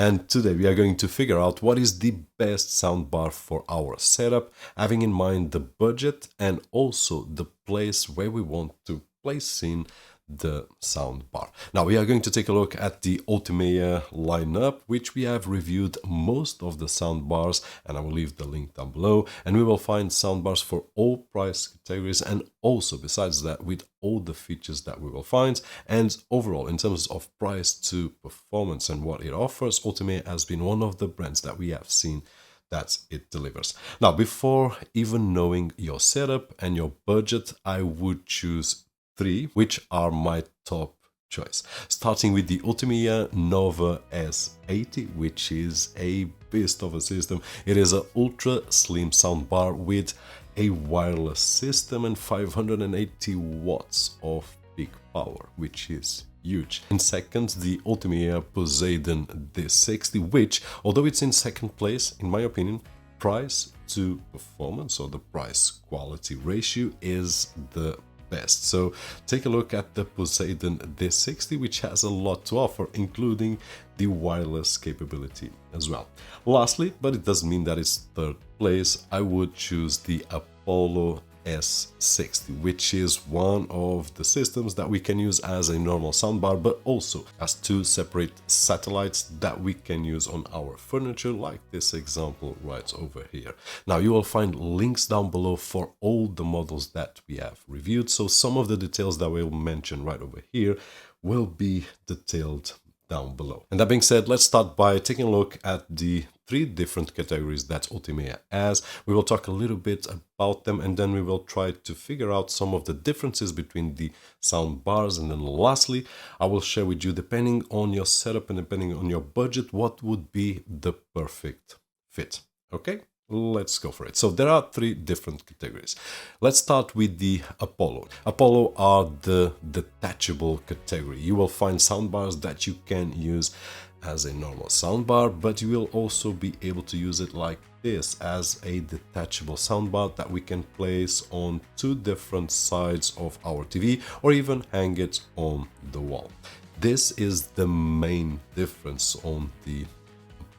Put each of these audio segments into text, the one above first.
And today we are going to figure out what is the best soundbar for our setup, having in mind the budget and also the place where we want to place in the soundbar. Now we are going to take a look at the ultimea lineup, which we have reviewed most of the soundbars, and I will leave the link down below, and we will find soundbars for all price categories, and also besides that with all the features that we will find. And overall, in terms of price to performance and what it offers, ultimea has been one of the brands that we have seen that it delivers. Now, before even knowing your setup and your budget, I would choose three, which are my top choice. Starting with the ultimea Nova S80, which is a beast of a system. It is an ultra slim soundbar with a wireless system and 580 watts of peak power, which is huge. In second, the ultimea Posidon D60, which, although it's in second place, in my opinion, price to performance, or the price quality ratio, is the best. So take a look at the Posidon D60, which has a lot to offer, including the wireless capability as well. Lastly, but it doesn't mean that it's third place, I would choose the Apollo S60, which is one of the systems that we can use as a normal soundbar, but also as two separate satellites that we can use on our furniture, like this example right over here. Now you will find links down below for all the models that we have reviewed, so some of the details that we'll mention right over here will be detailed down below. And that being said, let's start by taking a look at the three different categories that ultimea has. We will talk a little bit about them, and then we will try to figure out some of the differences between the sound bars. And then lastly, I will share with you, depending on your setup and depending on your budget, what would be the perfect fit. Okay? Let's go for it. So there are three different categories. Let's start with the Apollo. Apollo are the detachable category. You will find soundbars that you can use as a normal soundbar, but you will also be able to use it like this, as a detachable soundbar that we can place on two different sides of our TV or even hang it on the wall. This is the main difference on the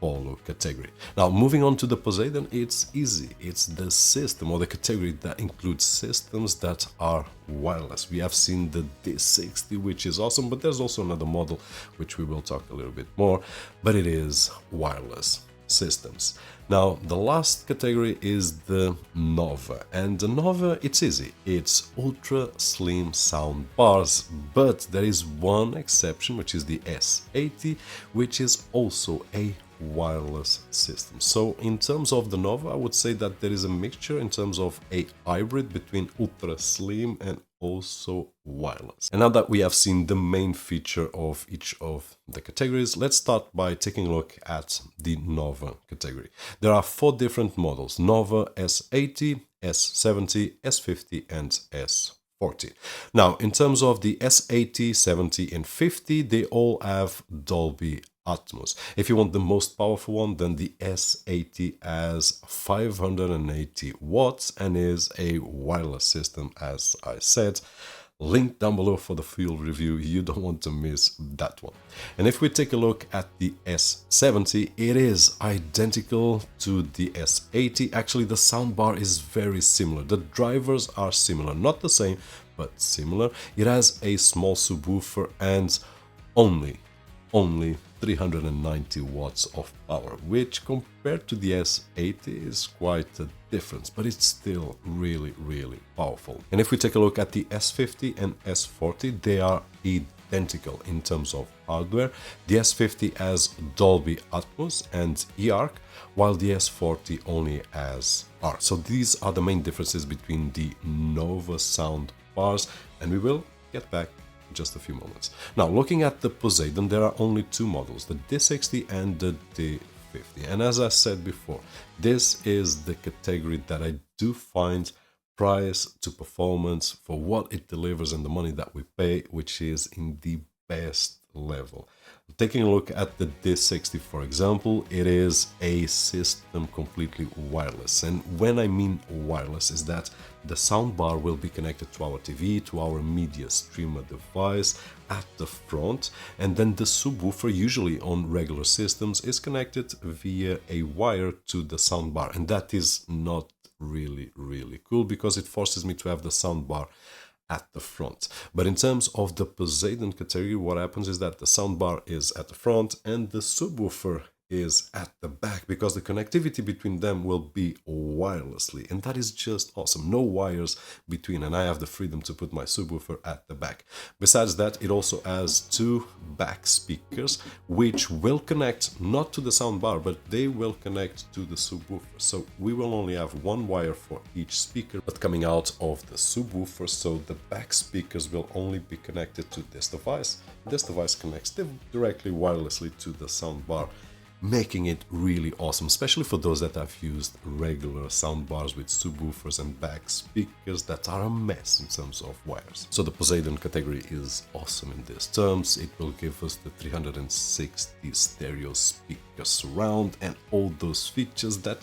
Apollo category. Now, moving on to the Posidon, it's easy. It's the system or the category that includes systems that are wireless. We have seen the D60, which is awesome, but there's also another model which we will talk a little bit more, but it is wireless systems. Now, the last category is the Nova, and the Nova, it's easy. It's ultra slim sound bars, but there is one exception, which is the S80, which is also a wireless system. So in terms of the Nova, I would say that there is a mixture in terms of a hybrid between ultra slim and also wireless. And now that we have seen the main feature of each of the categories, let's start by taking a look at the Nova category. There are four different models: Nova S80, S70, S50 and S40. Now, in terms of the S80, 70 and 50, they all have Dolby Atmos. If you want the most powerful one, then the S80 has 580 watts and is a wireless system, as I said. Link down below for the full review. You don't want to miss that one. And if we take a look at the S70, it is identical to the S80. Actually, the soundbar is very similar. The drivers are similar, not the same, but similar. It has a small subwoofer and only 390 watts of power, which compared to the S80 is quite a difference, but it's still really powerful. And if we take a look at the S50 and S40, they are identical in terms of hardware. The S50 has Dolby Atmos and eARC, while the S40 only has ARC. So these are the main differences between the Nova sound bars, and we will get back just a few moments. Now, looking at the Posidon, there are only two models, the D60 and the D50. And as I said before, this is the category that I do find price to performance for what it delivers and the money that we pay, which is in the best level. Taking a look at the D60, for example, it is a system completely wireless. And when I mean wireless, is that the soundbar will be connected to our TV, to our media streamer device, at the front, and then the subwoofer, usually on regular systems, is connected via a wire to the soundbar, and that is not really cool because it forces me to have the soundbar at the front. But in terms of the Posidon category, what happens is that the soundbar is at the front and the subwoofer is at the back, because the connectivity between them will be wirelessly, and that is just awesome. No wires between, and I have the freedom to put my subwoofer at the back. Besides that, it also has two back speakers which will connect not to the soundbar, but they will connect to the subwoofer. So we will only have one wire for each speaker, but coming out of the subwoofer, so the back speakers will only be connected to this device. This device connects directly wirelessly to the soundbar, making it really awesome, especially for those that have used regular soundbars with subwoofers and back speakers that are a mess in terms of wires. So the Posidon category is awesome in these terms. It will give us the 360 stereo speaker surround and all those features that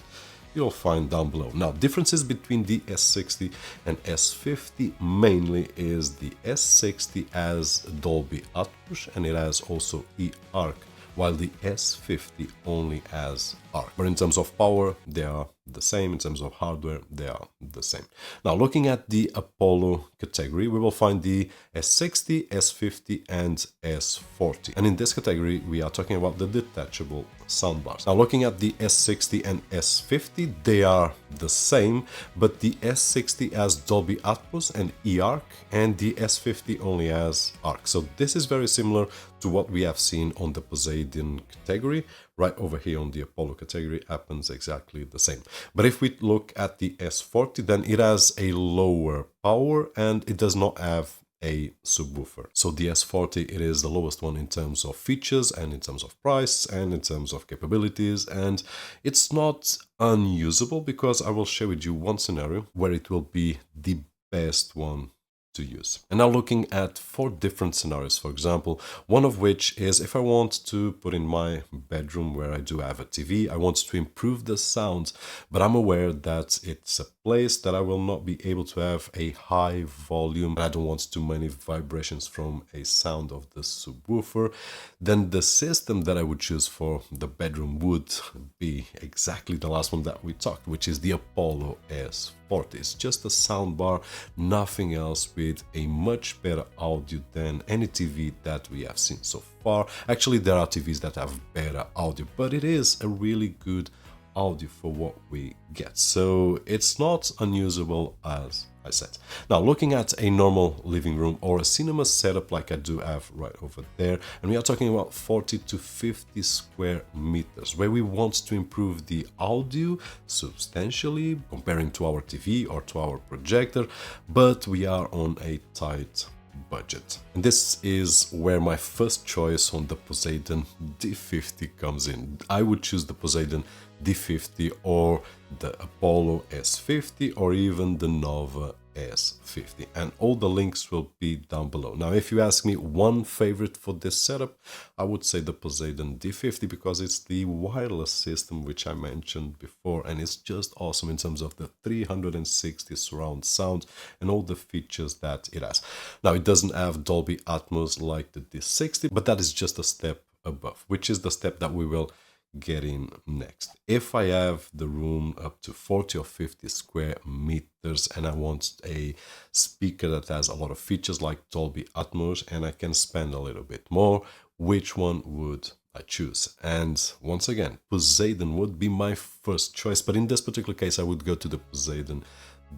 you'll find down below. Now, differences between the S60 and S50 mainly is the S60 has Dolby Atmos and it has also eARC, while the S50 only has ARC. But in terms of power, they are the same. In terms of hardware, they are the same. Now, looking at the Apollo category, we will find the S60, S50, and S40. And in this category, we are talking about the detachable soundbars. Now, looking at the S60 and S50, they are the same, but the S60 has Dolby Atmos and eARC, and the S50 only has ARC. So this is very similar to what we have seen on the Posidon category. Right over here on the Apollo category happens exactly the same. But if we look at the S40, then it has a lower power and it does not have a subwoofer. So the S40, it is the lowest one in terms of features and in terms of price and in terms of capabilities, and it's not unusable because I will share with you one scenario where it will be the best one to use. And now looking at 4 different scenarios, for example, one of which is if I want to put in my bedroom where I do have a TV, I want to improve the sound, but I'm aware that it's a place that I will not be able to have a high volume, and I don't want too many vibrations from a sound of the subwoofer, then the system that I would choose for the bedroom would be exactly the last one that we talked, which is the Apollo S40. It's just a soundbar, nothing else, with a much better audio than any TV that we have seen so far. Actually, there are TVs that have better audio, but it is a really good audio for what we get. So it's not unusable, as I said. Now, looking at a normal living room or a cinema setup like I do have right over there, and we are talking about 40 to 50 square meters, where we want to improve the audio substantially comparing to our TV or to our projector, but we are on a tight budget. And this is where my first choice on the Posidon D50 comes in. I would choose the Posidon D50 or the Apollo S50 or even the Nova S50, and all the links will be down below. Now, if you ask me one favorite for this setup, I would say the Posidon D50 because it's the wireless system which I mentioned before, and it's just awesome in terms of the 360 surround sound and all the features that it has. Now, it doesn't have Dolby Atmos like the D60, but that is just a step above, which is the step that we will get in next. If I have the room up to 40 or 50 square meters and I want a speaker that has a lot of features like Dolby Atmos and I can spend a little bit more, which one would I choose? And once again, Posidon would be my first choice, but in this particular case I would go to the Posidon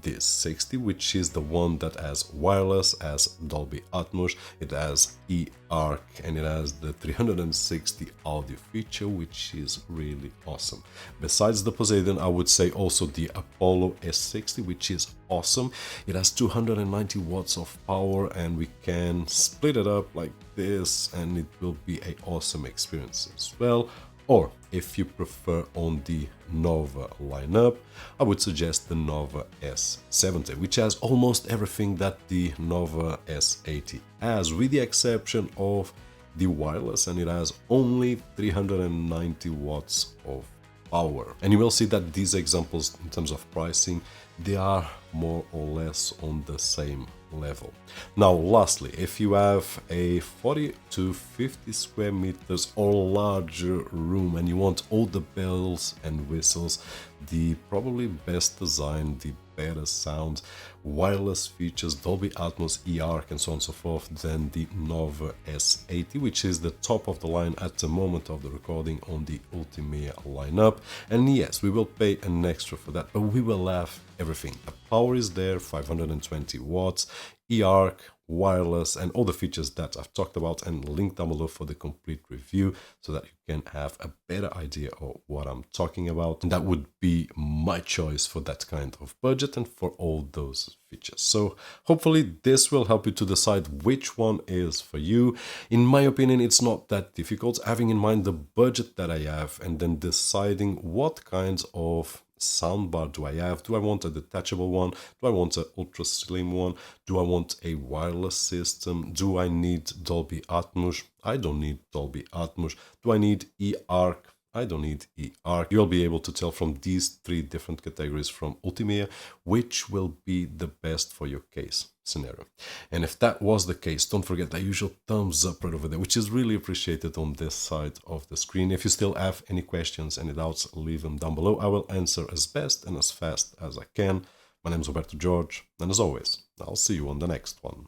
D60, which is the one that has wireless, has Dolby Atmos, it has eARC, and it has the 360 audio feature, which is really awesome. Besides the Posidon, I would say also the Apollo S60, which is awesome. It has 290 watts of power and we can split it up like this and it will be an awesome experience as well. Or if you prefer on the Nova lineup, I would suggest the Nova S70, which has almost everything that the Nova S80 has, with the exception of the wireless, and it has only 390 watts of power. And you will see that these examples in terms of pricing, they are more or less on the same level. Now lastly, if you have a 40 to 50 square meters or larger room and you want all the bells and whistles, the probably best design, the better sound, wireless features, Dolby Atmos, eARC and so on and so forth, then the Nova S80, which is the top of the line at the moment of the recording on the Ultimea lineup. And yes, we will pay an extra for that, but we will have everything. The power is there, 520 watts, eARC, wireless, and all the features that I've talked about, and link down below for the complete review so that you can have a better idea of what I'm talking about. And that would be my choice for that kind of budget and for all those features. So hopefully this will help you to decide which one is for you. In my opinion, it's not that difficult, having in mind the budget that I have and then deciding what kinds of soundbar do I have. Do I want a detachable one? Do I want an ultra slim one? Do I want a wireless system? Do I need Dolby Atmos? I don't need Dolby Atmos. Do I need eARC? I don't need eARC. You'll be able to tell from these three different categories from Ultimea which will be the best for your case scenario. And if that was the case, don't forget that usual thumbs up right over there, which is really appreciated on this side of the screen. If you still have any questions, any doubts, leave them down below. I will answer as best and as fast as I can. My name is Roberto Jorge, and as always, I'll see you on the next one.